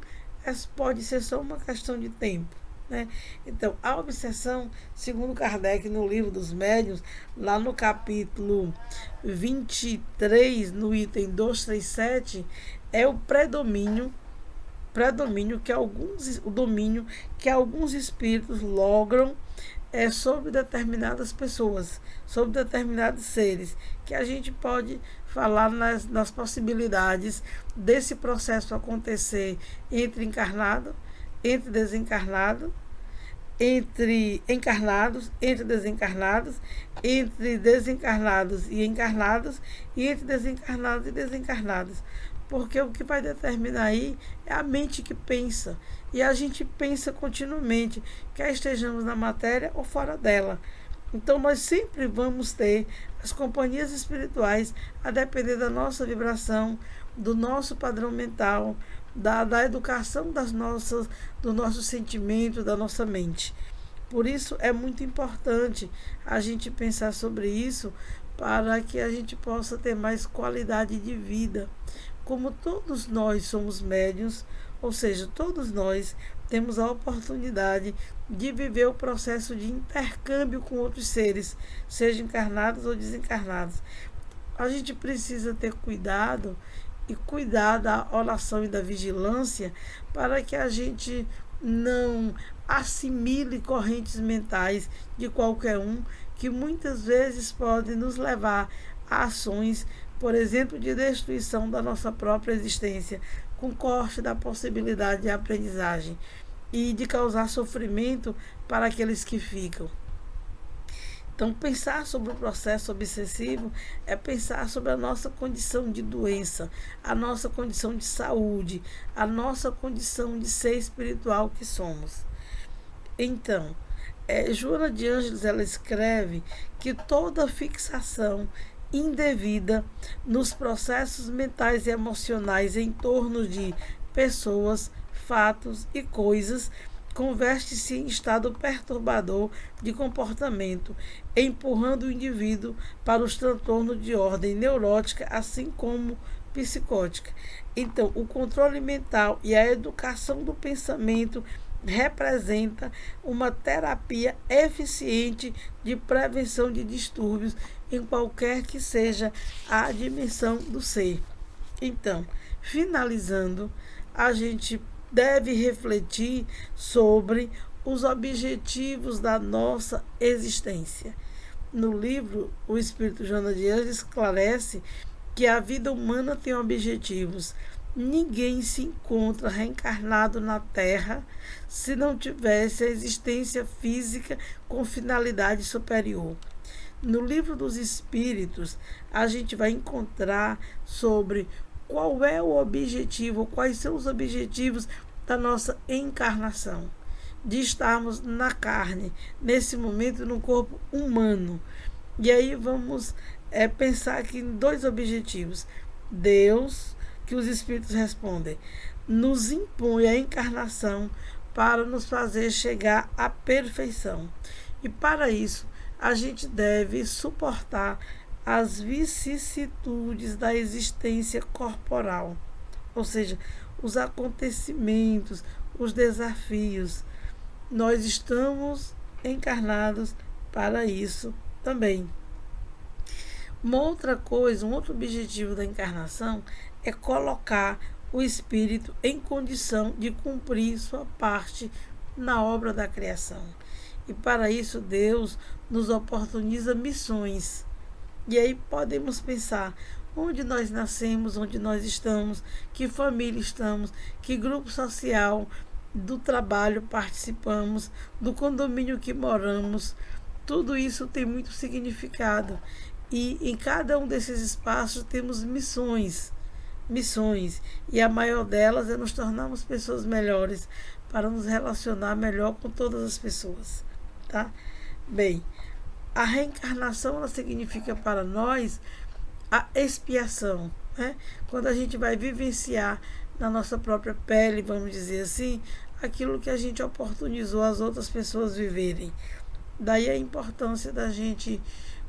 pode ser só uma questão de tempo. Né? Então, a obsessão, segundo Kardec, no livro dos Médiuns, lá no capítulo 23, no item 237, é o predomínio que o domínio que alguns espíritos logram sobre determinadas pessoas, sobre determinados seres, que a gente pode falar nas possibilidades desse processo acontecer entre encarnado, entre desencarnado, entre encarnados, entre desencarnados, entre desencarnados e encarnados, e entre desencarnados e desencarnados. Porque o que vai determinar aí é a mente que pensa. E a gente pensa continuamente, quer estejamos na matéria ou fora dela. Então nós sempre vamos ter as companhias espirituais a depender da nossa vibração, do nosso padrão mental, da educação do nosso sentimento, da nossa mente. Por isso é muito importante a gente pensar sobre isso, para que a gente possa ter mais qualidade de vida. Como todos nós somos médiuns, ou seja, todos nós temos a oportunidade de viver o processo de intercâmbio com outros seres, seja encarnados ou desencarnados. A gente precisa ter cuidado e cuidar da oração e da vigilância, para que a gente não assimile correntes mentais de qualquer um, que muitas vezes podem nos levar a ações, por exemplo, de destruição da nossa própria existência, com corte da possibilidade de aprendizagem e de causar sofrimento para aqueles que ficam. Então, pensar sobre o processo obsessivo é pensar sobre a nossa condição de doença, a nossa condição de saúde, a nossa condição de ser espiritual que somos. Então, Joana de Ângeles, ela escreve que toda fixação indevida nos processos mentais e emocionais em torno de pessoas, fatos e coisas converte-se em estado perturbador de comportamento, empurrando o indivíduo para os transtornos de ordem neurótica, assim como psicótica. Então, o controle mental e a educação do pensamento representa uma terapia eficiente de prevenção de distúrbios em qualquer que seja a dimensão do ser. Então, finalizando, a gente deve refletir sobre os objetivos da nossa existência. No livro, o Espírito Joana de Ângeles esclarece que a vida humana tem objetivos. Ninguém se encontra reencarnado na Terra se não tivesse a existência física com finalidade superior. No livro dos Espíritos, a gente vai encontrar sobre qual é o objetivo, quais são os objetivos da nossa encarnação, de estarmos na carne, nesse momento no corpo humano. E aí vamos pensar aqui em dois objetivos. Deus, que os Espíritos respondem, nos impõe a encarnação para nos fazer chegar à perfeição. E para isso, a gente deve suportar as vicissitudes da existência corporal, ou seja, os acontecimentos, os desafios. Nós estamos encarnados para isso também. Uma outra coisa, um outro objetivo da encarnação é colocar o espírito em condição de cumprir sua parte na obra da criação. E para isso Deus nos oportuniza missões. E aí podemos pensar onde nós nascemos, onde nós estamos, que família estamos, que grupo social do trabalho participamos, do condomínio que moramos. Tudo isso tem muito significado. E em cada um desses espaços temos missões. E a maior delas é nos tornarmos pessoas melhores, para nos relacionar melhor com todas as pessoas, tá? Bem, a reencarnação, ela significa para nós a expiação, né? Quando a gente vai vivenciar na nossa própria pele, vamos dizer assim, aquilo que a gente oportunizou as outras pessoas viverem. Daí a importância da gente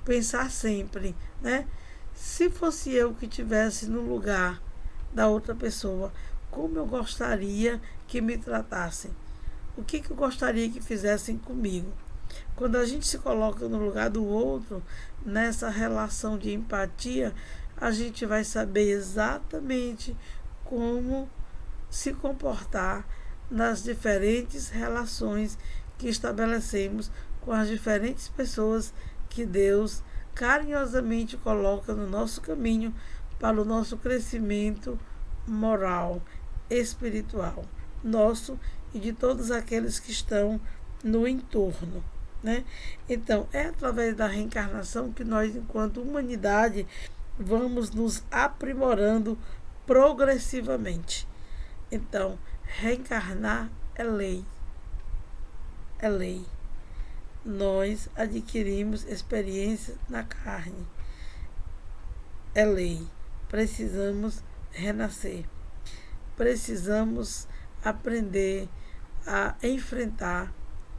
pensar sempre, né? Se fosse eu que estivesse no lugar da outra pessoa, como eu gostaria que me tratassem? O que eu gostaria que fizessem comigo? Quando a gente se coloca no lugar do outro, nessa relação de empatia, a gente vai saber exatamente como se comportar nas diferentes relações que estabelecemos com as diferentes pessoas que Deus carinhosamente coloca no nosso caminho para o nosso crescimento moral, espiritual, nosso e de todos aqueles que estão no entorno, né? Então, é através da reencarnação que nós, enquanto humanidade, vamos nos aprimorando progressivamente. Então, reencarnar é lei. É lei. Nós adquirimos experiência na carne. É lei. Precisamos renascer. Precisamos aprender a enfrentar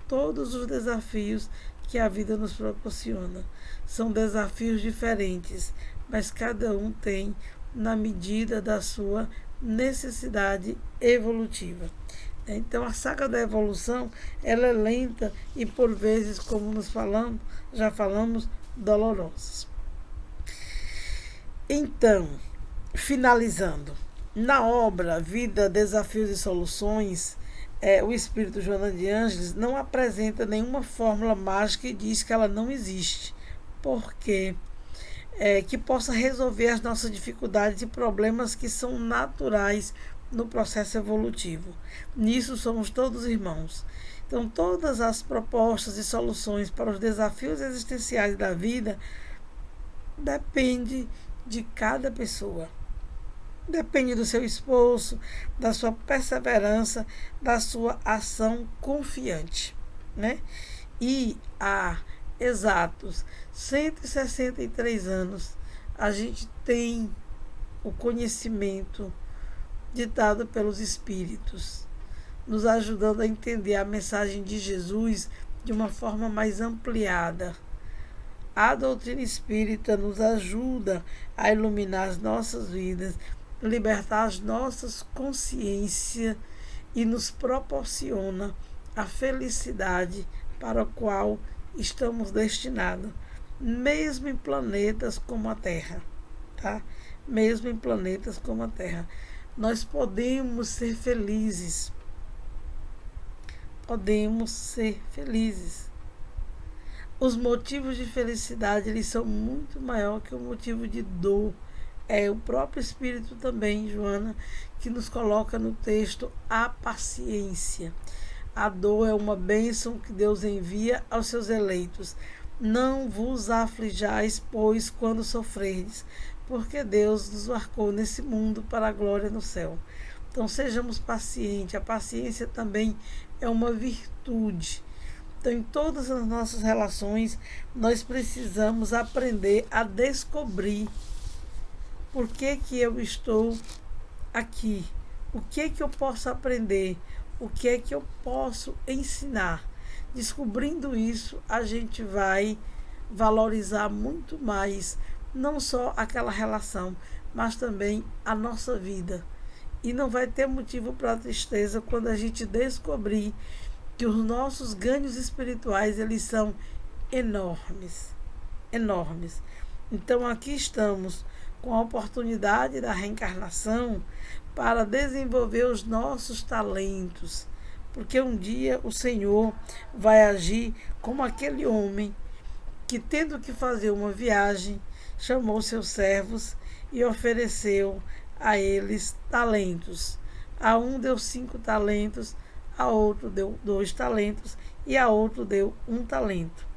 todos os desafios que a vida nos proporciona. São desafios diferentes, mas cada um tem na medida da sua necessidade evolutiva. Então, a saga da evolução, ela é lenta e, por vezes, como já falamos, dolorosa. Então, finalizando, na obra Vida, Desafios e Soluções, o espírito Joana de Ângeles não apresenta nenhuma fórmula mágica e diz que ela não existe, porque que possa resolver as nossas dificuldades e problemas que são naturais no processo evolutivo. Nisso somos todos irmãos. Então, todas as propostas e soluções para os desafios existenciais da vida dependem de cada pessoa. Depende do seu esforço, da sua perseverança, da sua ação confiante, né? E há exatos 163 anos, a gente tem o conhecimento ditado pelos Espíritos, nos ajudando a entender a mensagem de Jesus de uma forma mais ampliada. A doutrina espírita nos ajuda a iluminar as nossas vidas, libertar as nossas consciências e nos proporciona a felicidade para a qual estamos destinados, mesmo em planetas como a Terra, tá? Mesmo em planetas como a Terra. Nós podemos ser felizes. Podemos ser felizes. Os motivos de felicidade, eles são muito maiores que o motivo de dor. É o próprio Espírito também, Joana, que nos coloca no texto a paciência. A dor é uma bênção que Deus envia aos seus eleitos. Não vos aflijais, pois, quando sofrerdes, porque Deus nos marcou nesse mundo para a glória no céu. Então, sejamos pacientes. A paciência também é uma virtude. Então, em todas as nossas relações, nós precisamos aprender a descobrir por que eu estou aqui, o que eu posso aprender, o que eu posso ensinar. Descobrindo isso, a gente vai valorizar muito mais, não só aquela relação, mas também a nossa vida. E não vai ter motivo para tristeza quando a gente descobrir que os nossos ganhos espirituais, eles são enormes, enormes. Então aqui estamos com a oportunidade da reencarnação para desenvolver os nossos talentos, porque um dia o Senhor vai agir como aquele homem que, tendo que fazer uma viagem, chamou seus servos e ofereceu a eles talentos. A um deu 5 talentos, a outro deu 2 talentos e a outro deu 1 talento.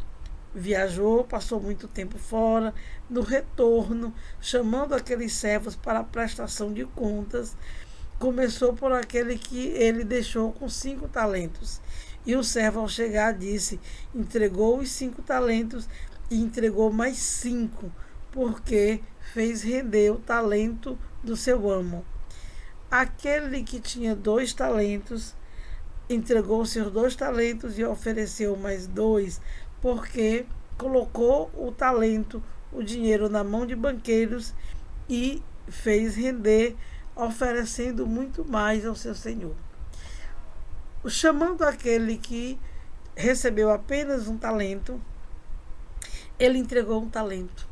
Viajou, passou muito tempo fora, no retorno, chamando aqueles servos para a prestação de contas, começou por aquele que ele deixou com 5 talentos. E o servo, ao chegar, disse: entregou os 5 talentos e entregou mais 5, porque fez render o talento do seu amo. Aquele que tinha 2 talentos entregou seus 2 talentos e ofereceu mais 2, porque colocou o talento, o dinheiro, na mão de banqueiros e fez render, oferecendo muito mais ao seu senhor. Chamando aquele que recebeu apenas 1 talento, ele entregou 1 talento.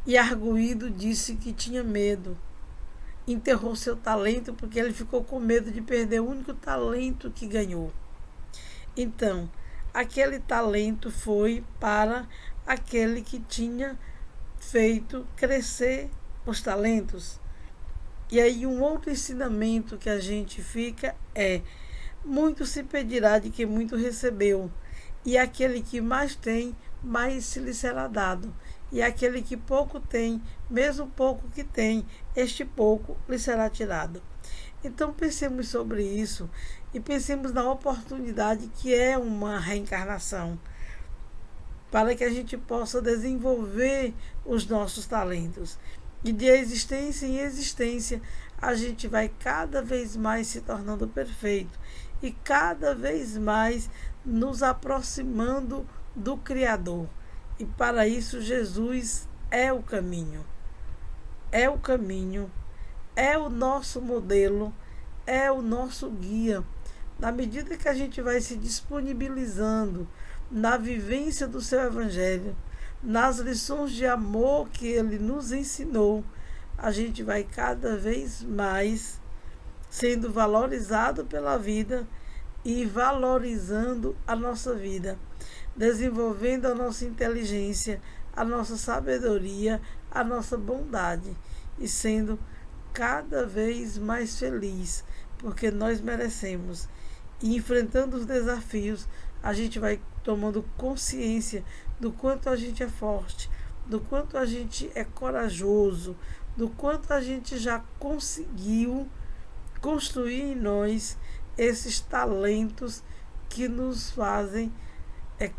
E arguído disse que tinha medo. Enterrou seu talento porque ele ficou com medo de perder o único talento que ganhou. Então, aquele talento foi para aquele que tinha feito crescer os talentos. E aí um outro ensinamento que a gente fica é: muito se pedirá de quem muito recebeu, e aquele que mais tem, mais se lhe será dado. E aquele que pouco tem, mesmo pouco que tem, este pouco lhe será tirado. Então pensemos sobre isso e pensemos na oportunidade que é uma reencarnação, para que a gente possa desenvolver os nossos talentos. E de existência em existência, a gente vai cada vez mais se tornando perfeito e cada vez mais nos aproximando do Criador. E para isso Jesus é o caminho. É o caminho, é o nosso modelo, é o nosso guia. Na medida que a gente vai se disponibilizando na vivência do seu Evangelho, nas lições de amor que ele nos ensinou, a gente vai cada vez mais sendo valorizado pela vida e valorizando a nossa vida, desenvolvendo a nossa inteligência, a nossa sabedoria, a nossa bondade e sendo cada vez mais feliz, porque nós merecemos. E enfrentando os desafios, a gente vai tomando consciência do quanto a gente é forte, do quanto a gente é corajoso, do quanto a gente já conseguiu construir em nós esses talentos que nos fazem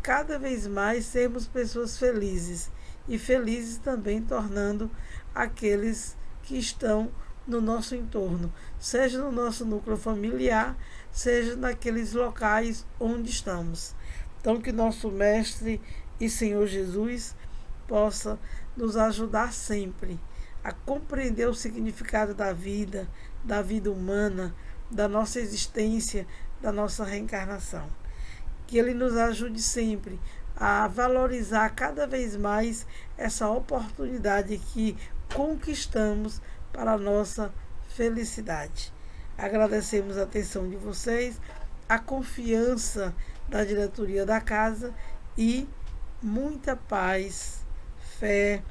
cada vez mais sermos pessoas felizes e felizes também tornando aqueles que estão no nosso entorno, seja no nosso núcleo familiar, seja naqueles locais onde estamos. Então que nosso Mestre e Senhor Jesus possa nos ajudar sempre a compreender o significado da vida humana, da nossa existência, da nossa reencarnação. Que Ele nos ajude sempre a valorizar cada vez mais essa oportunidade que conquistamos para a nossa felicidade. Agradecemos a atenção de vocês, a confiança da diretoria da casa e muita paz, fé,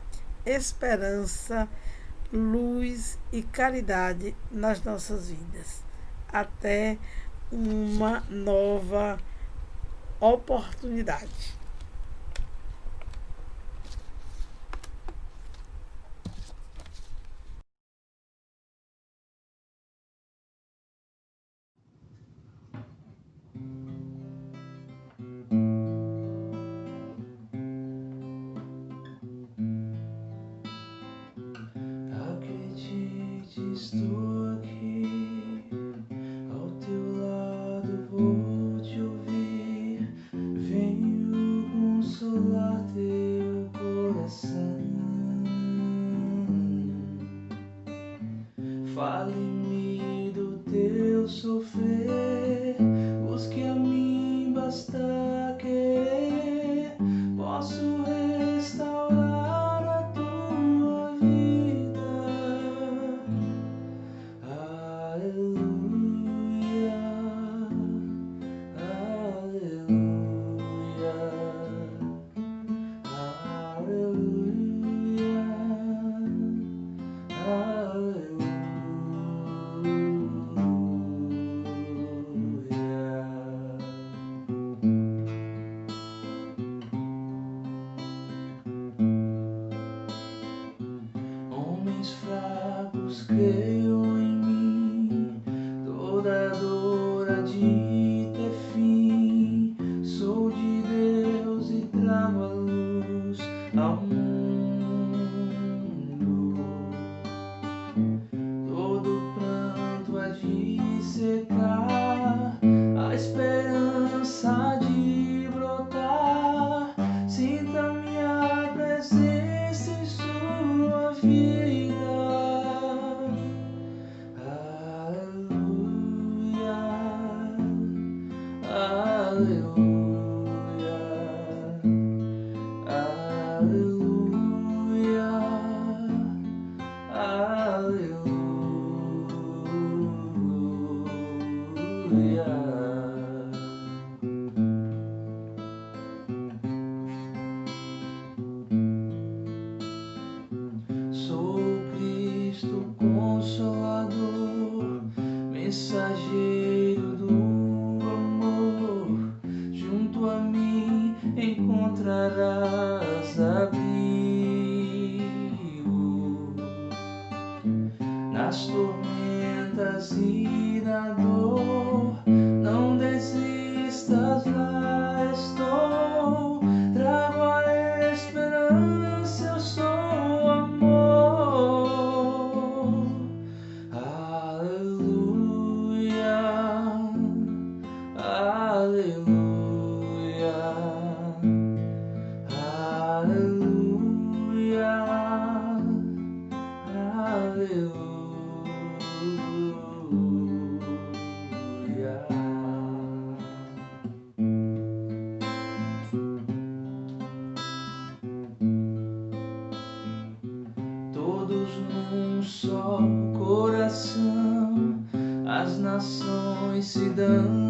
esperança, luz e caridade nas nossas vidas. Até uma nova oportunidade. Acredite, estou aqui, ao teu lado vou te ouvir, venho consolar teu coração. Fale-me do teu sofrer, busque a mim, basta querer. Posso restaurar a tua vida. Aleluia, aleluia, aleluia, aleluia. Homens fracos creiam em mim, toda dor há de ter fim. Sou de Deus e trago a luz ao mundo. Todo pranto há de secar, a esperança de brotar. Sinta minha presença em sua vida. Aleluia, aleluia, aleluia, aleluia. Sou Cristo Consolador, mensageiro do amor. Junto a mim encontrarás abrigo nas tormentas e na dor. Não desistas, lá estou. Trago a esperança, eu sou amor. Aleluia, aleluia, aleluia, aleluia. Todos num só coração, as nações se dão